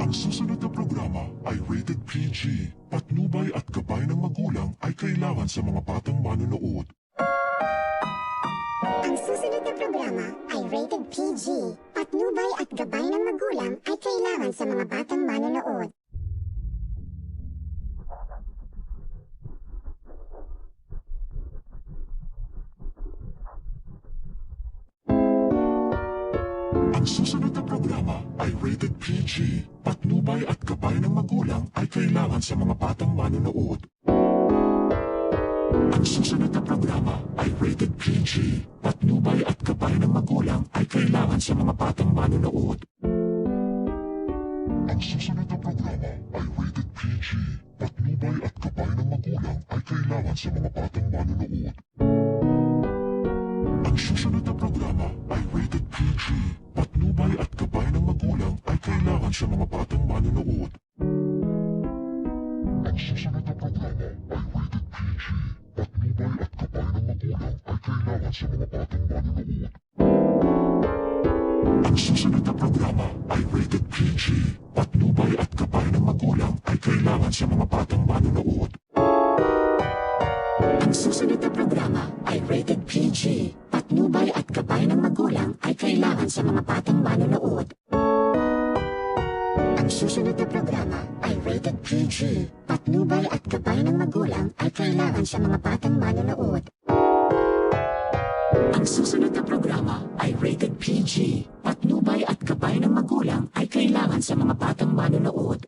Ang susunod na programa ay rated PG. Patnubay at gabay ng magulang ay kailangan sa mga batang manonood. Ang susunod na programa ay rated PG. Patnubay at gabay ng magulang ay kailangan sa mga batang manonood. Ang susunod na programa ay rated PG. Patnubay at gabay ng magulang ay kailangan sa mga batang manonood. Ang susunod na programa ay rated PG. Patnubay at gabay ng magulang ay kailangan sa mga batang manonood. Ang susunod na programa ay rated PG. Patnubay at gabay ng magulang ay kailangan sa mga batang manonood. Ang susunod na programa ay rated PG. Patnubay at gabay ng magulang ay kailangan sa mga batang manonood. Ang susunod na programa ay rated PG. Patnubay at gabay ng magulang ay kailangan sa mga batang manonood. Ang susunod na programa ay rated PG. Patnubay at gabay ng magulang ay kailangan sa mga batang manonood. Ang susunod na programa ay rated PG. Patnubay at gabay ng magulang ay kailangan sa mga batang manonood. Ang susunod na programa ay rated PG. Patnubay at gabay ng magulang ay kailangan sa mga batang manonood. Ang susunod na programa ay rated PG. Patnubay at gabay ng magulang ay kailangan sa mga batang manonood.